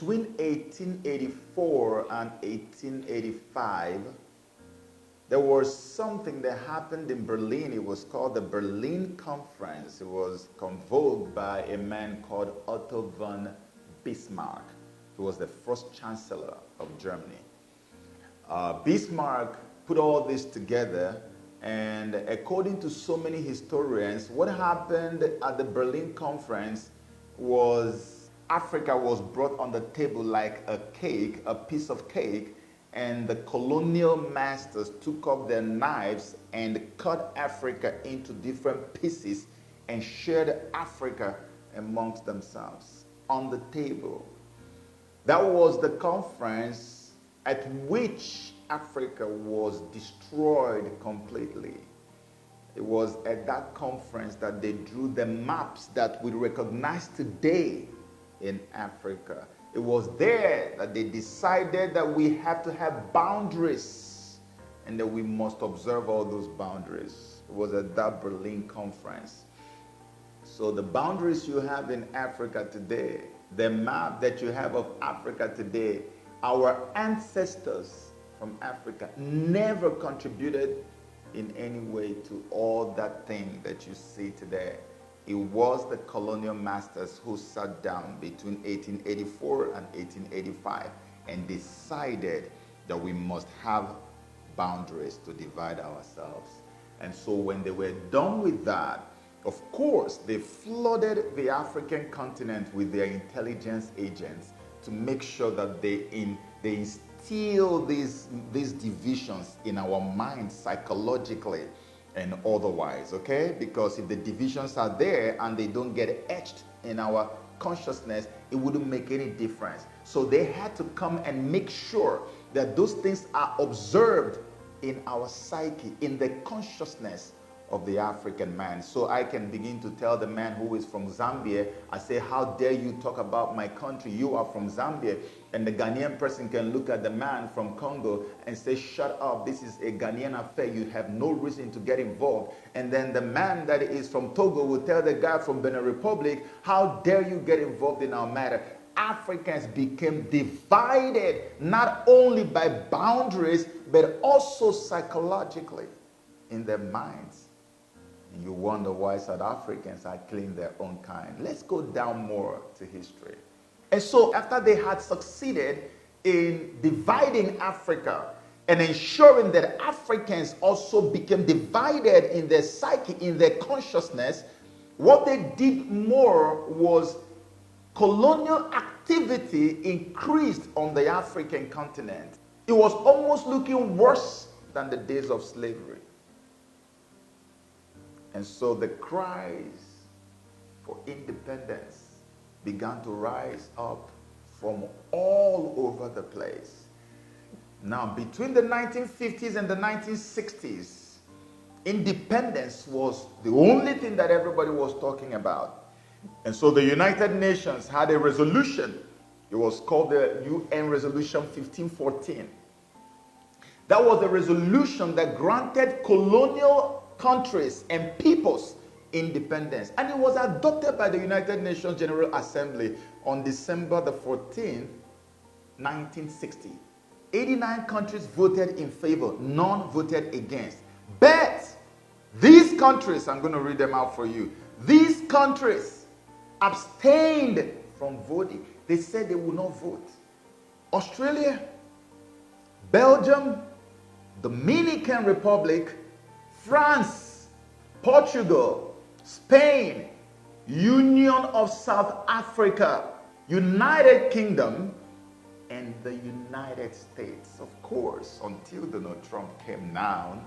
between 1884 and 1885, there was something that happened in Berlin. It was called the Berlin Conference. It was convoked by a man called Otto von Bismarck, who was the first chancellor of Germany. Bismarck put all this together, and according to so many historians, what happened at the Berlin Conference was Africa was brought on the table like a cake, a piece of cake, and the colonial masters took up their knives and cut Africa into different pieces and shared Africa amongst themselves on the table. That was the conference at which Africa was destroyed completely. It was at that conference that they drew the maps that we recognize today in Africa. It was there that they decided that we have to have boundaries and that we must observe all those boundaries. It was at that Berlin conference. So the boundaries you have in Africa today, the map that you have of Africa today, our ancestors from Africa never contributed in any way to all that thing that you see today. It was the colonial masters who sat down between 1884 and 1885 and decided that we must have boundaries to divide ourselves. And so when they were done with that, of course, they flooded the African continent with their intelligence agents to make sure that they instill these divisions in our minds psychologically and otherwise, okay? Because if the divisions are there and they don't get etched in our consciousness, it wouldn't make any difference. So they had to come and make sure that those things are observed in our psyche, in the consciousness of the African man. So I can begin to tell the man who is from Zambia, I say, how dare you talk about my country? You are from Zambia. And the Ghanaian person can look at the man from Congo and say, shut up, this is a Ghanaian affair. You have no reason to get involved. And then the man that is from Togo will tell the guy from Benin Republic, how dare you get involved in our matter? Africans became divided, not only by boundaries, but also psychologically in their minds. And you wonder why South Africans are killing their own kind. Let's go down more to history. And so after they had succeeded in dividing Africa and ensuring that Africans also became divided in their psyche, in their consciousness, what they did more was colonial activity increased on the African continent. It was almost looking worse than the days of slavery. And so the cries for independence began to rise up from all over the place. Now, between the 1950s and the 1960s, independence was the only thing that everybody was talking about. And so the United Nations had a resolution. It was called the UN Resolution 1514. That was a resolution that granted colonial countries and peoples independence. And it was adopted by the United Nations General Assembly on December the 14th, 1960. 89 countries voted in favor, none voted against. But these countries, I'm going to read them out for you. These countries abstained from voting. They said they would not vote. Australia, Belgium, Dominican Republic, France, Portugal, Spain, Union of South Africa, United Kingdom, and the United States. Of course, until Donald Trump came down,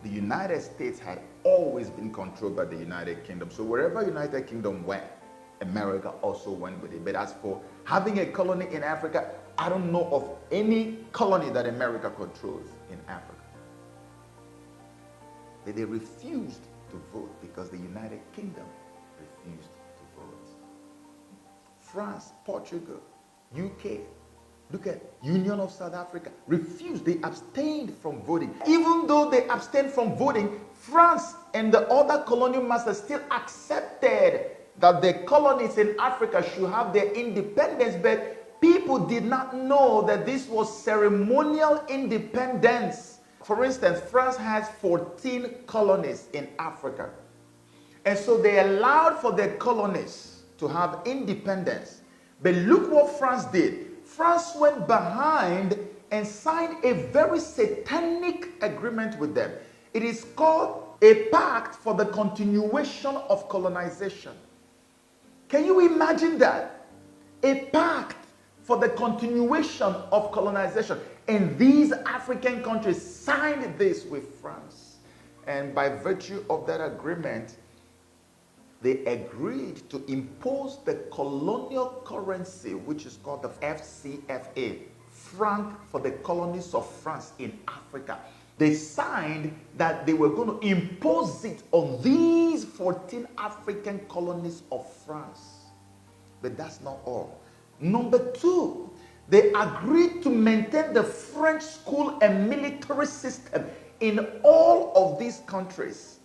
the United States had always been controlled by the United Kingdom. So wherever United Kingdom went, America also went with it. But as for having a colony in Africa, I don't know of any colony that America controls in Africa. They refused to vote because the United Kingdom refused to vote. France, Portugal, UK, look at Union of South Africa, refused. They abstained from voting. Even though they abstained from voting, France and the other colonial masters still accepted that the colonies in Africa should have their independence, but people did not know that this was ceremonial independence. For instance, France has 14 colonies in Africa. And so they allowed for their colonies to have independence. But look what France did. France went behind and signed a very satanic agreement with them. It is called a pact for the continuation of colonization. Can you imagine that? A pact for the continuation of colonization. And these African countries signed this with France. And by virtue of that agreement, they agreed to impose the colonial currency, which is called the FCFA, franc for the colonies of France in Africa. They signed that they were going to impose it on these 14 African colonies of France. But that's not all. Number two, they agreed to maintain the French school and military system in all of these countries.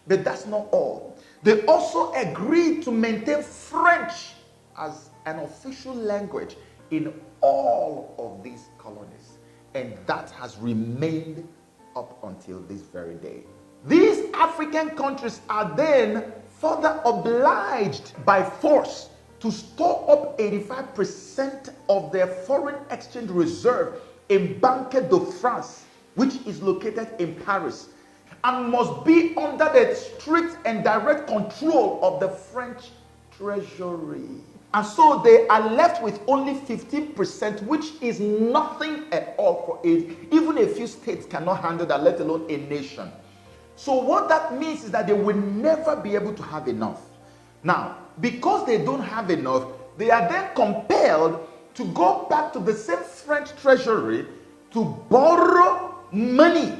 But that's not all. They also agreed to maintain French as an official language in all of these colonies. And that has remained up until this very day. These African countries are then further obliged by force to store up 85% of their foreign exchange reserve in Banque de France, which is located in Paris, and must be under the strict and direct control of the French treasury. And so they are left with only 15%, which is nothing at all for it. Even a few states cannot handle that, let alone a nation. So what that means is that they will never be able to have enough. Now, because they don't have enough, they are then compelled to go back to the same French treasury to borrow money.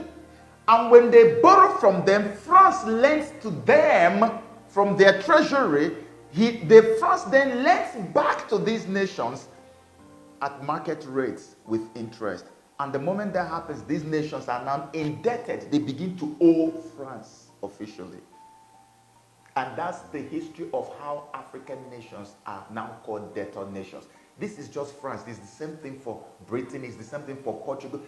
And when they borrow from them, France lends to them from their treasury. France then lends back to these nations at market rates with interest. And the moment that happens, these nations are now indebted. They begin to owe France officially. And that's the history of how African nations are now called debtor nations. This is just France. This is the same thing for Britain. It's the same thing for Portugal.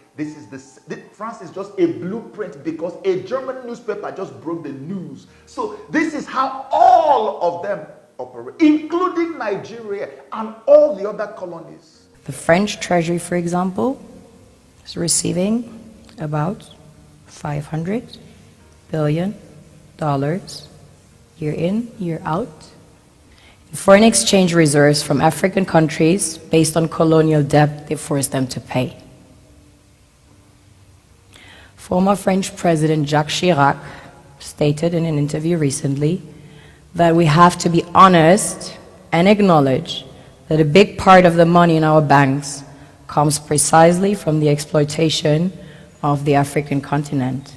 France is just a blueprint because a German newspaper just broke the news. So this is how all of them operate, including Nigeria and all the other colonies. The French treasury, for example, is receiving about $500 billion year in, year out. Foreign exchange reserves from African countries based on colonial debt they forced them to pay. Former French President Jacques Chirac stated in an interview recently that we have to be honest and acknowledge that a big part of the money in our banks comes precisely from the exploitation of the African continent.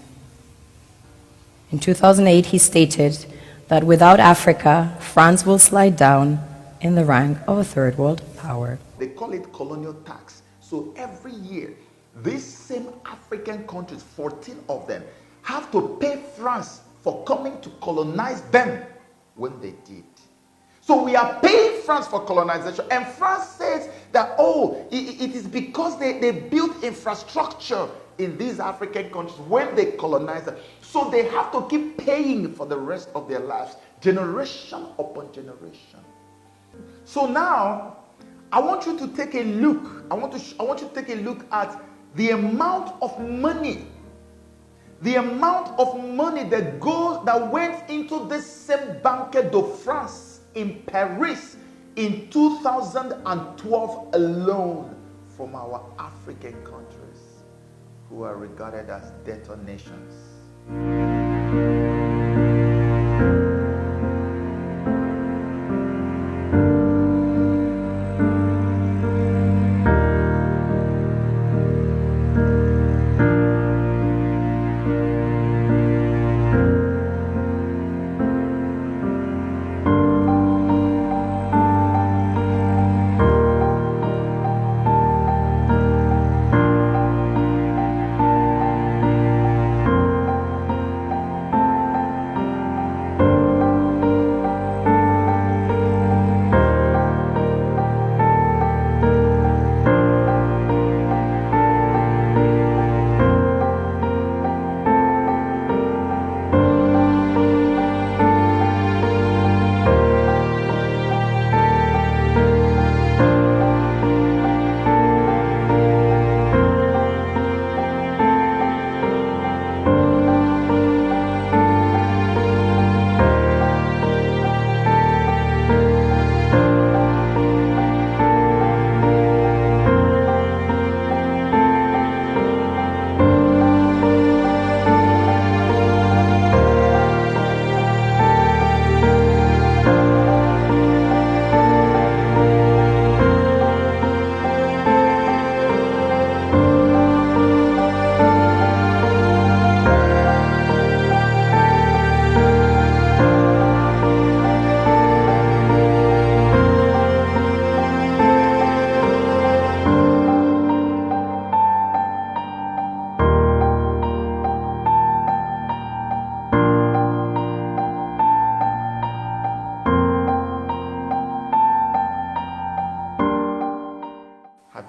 In 2008, he stated that without Africa, France will slide down in the rank of a third world power. They call it colonial tax. So every year, these same African countries, 14 of them, have to pay France for coming to colonize them when they did. So we are paying France for colonization. And France says that, it is because they built infrastructure in these African countries when they colonize them. So they have to keep paying for the rest of their lives, generation upon generation. So now, I want you to take a look. I want you to take a look at the amount of money that went into this same Banque de France in Paris in 2012 alone from our African countries who are regarded as debtor nations.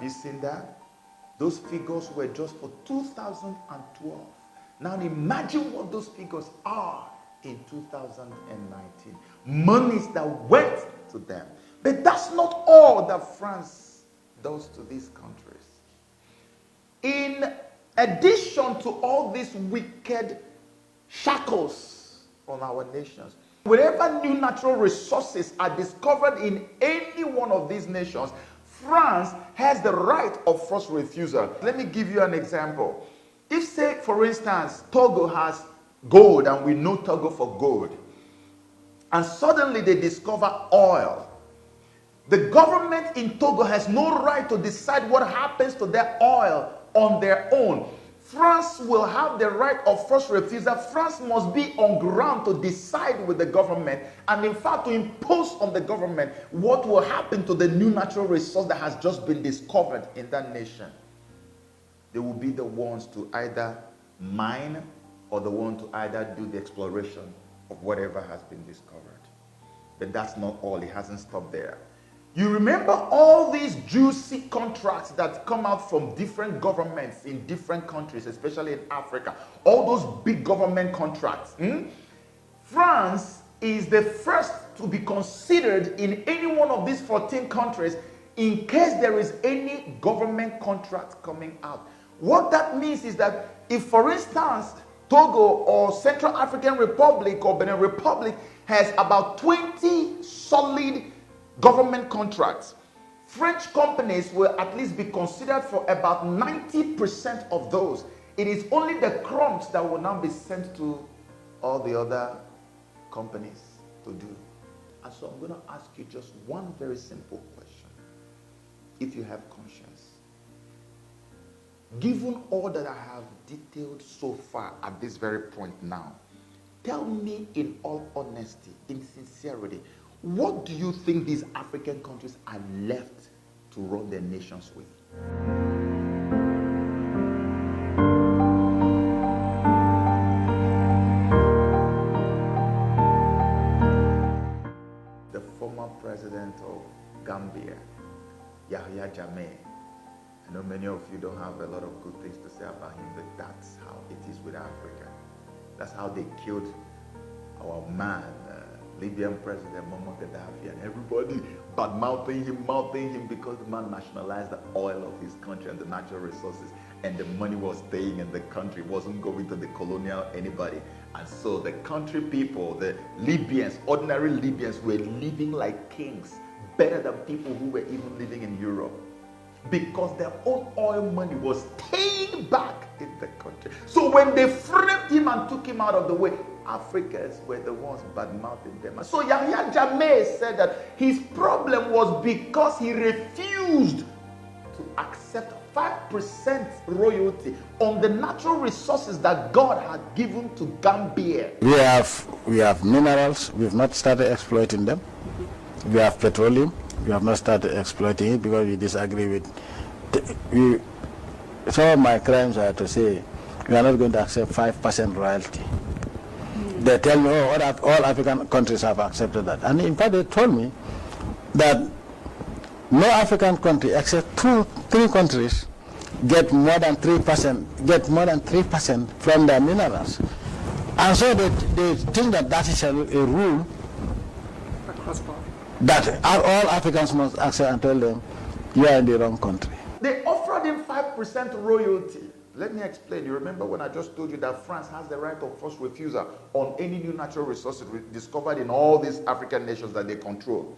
you seen that? Those figures were just for 2012. Now imagine what those figures are in 2019. Monies that went to them. But that's not all that France does to these countries. In addition to all these wicked shackles on our nations, wherever new natural resources are discovered in any one of these nations, France has the right of first refusal. Let me give you an example. If, say, for instance, Togo has gold, and we know Togo for gold, and suddenly they discover oil, the government in Togo has no right to decide what happens to their oil on their own. France will have the right of first refusal. France must be on ground to decide with the government, and in fact to impose on the government what will happen to the new natural resource that has just been discovered in that nation. They will be the ones to either mine or the one to either do the exploration of whatever has been discovered. But that's not all. It hasn't stopped there. You remember all these juicy contracts that come out from different governments in different countries, especially in Africa. All those big government contracts. France is the first to be considered in any one of these 14 countries in case there is any government contract coming out. What that means is that if, for instance, Togo or Central African Republic or Benin Republic has about 20 solid government contracts, French companies will at least be considered for about 90% of those. It is only the crumbs that will now be sent to all the other companies to do. And so I'm going to ask you just one very simple question. If you have conscience, given all that I have detailed so far at this very point now, tell me in all honesty, in sincerity, what do you think these African countries are left to run their nations with? The former president of Gambia, Yahya Jammeh. I know many of you don't have a lot of good things to say about him, but that's how it is with Africa. That's how they killed our man, Libyan President Muammar Gaddafi, and everybody bad-mouthing him because the man nationalized the oil of his country and the natural resources, and the money was staying in the country, wasn't going to the colonial anybody. And so the country people, the Libyans, ordinary Libyans, were living like kings, better than people who were even living in Europe, because their own oil money was staying back in the country. So when they framed him and took him out of the way, Africans were the ones bad-mouthing them. So Yahya Jammeh said that his problem was because he refused to accept 5% royalty on the natural resources that God had given to Gambia. We have minerals. We've not started exploiting them. We have petroleum. We have not started exploiting it because we disagree with. Some of my crimes are to say we are not going to accept 5% royalty. They tell me, oh, all African countries have accepted that. And in fact, they told me that no African country except three countries get more than 3% from their minerals. And so they think that that is a rule that all Africans must accept, and tell them, you are in the wrong country. They offered him 5% royalty. Let me explain. You remember when I just told you that France has the right of first refusal on any new natural resources discovered in all these African nations that they control.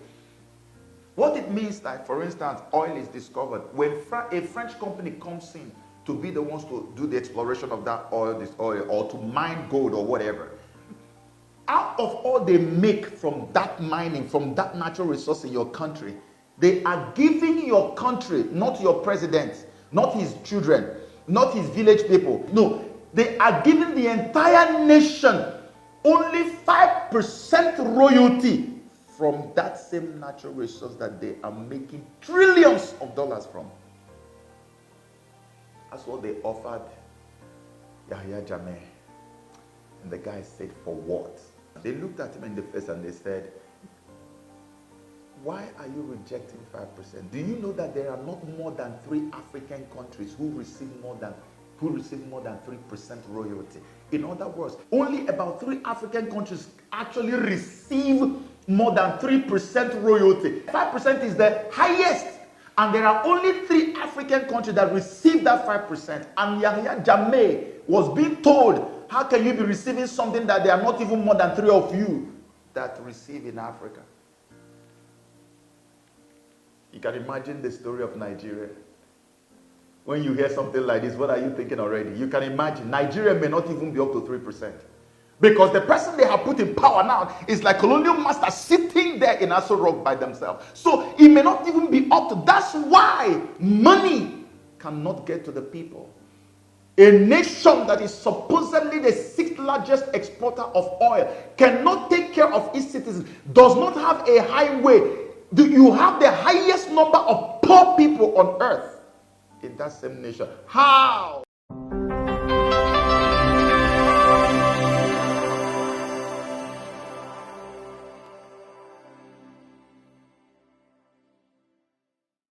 What it means, like, for instance, oil is discovered. When a French company comes in to be the ones to do the exploration of that oil, or to mine gold or whatever, out of all they make from that mining, from that natural resource in your country, they are giving your country, not your president, not his children, not his village people. No, they are giving the entire nation only 5% royalty from that same natural resource that they are making trillions of dollars from. That's what they offered Yahya Jammeh. And the guy said, for what? They looked at him in the face and they said, Why are you rejecting 5%? Do you know that there are not more than 3 African countries who receive more than 3% royalty? In other words, only about 3 African countries actually receive more than 3% royalty. 5% is the highest, and there are only 3 African countries that receive that 5%. And Yahya Jammeh was being told, how can you be receiving something that there are not even more than 3 of you that receive in Africa? You can imagine the story of Nigeria. When you hear something like this, what are you thinking already? You can imagine Nigeria may not even be up to 3%. Because the person they have put in power now is like colonial master sitting there in Aso Rock by themselves. So it may not even be up to. That's why money cannot get to the people. A nation that is supposedly the 6th largest exporter of oil cannot take care of its citizens, does not have a highway. You have the highest number of poor people on earth in that same nation. How?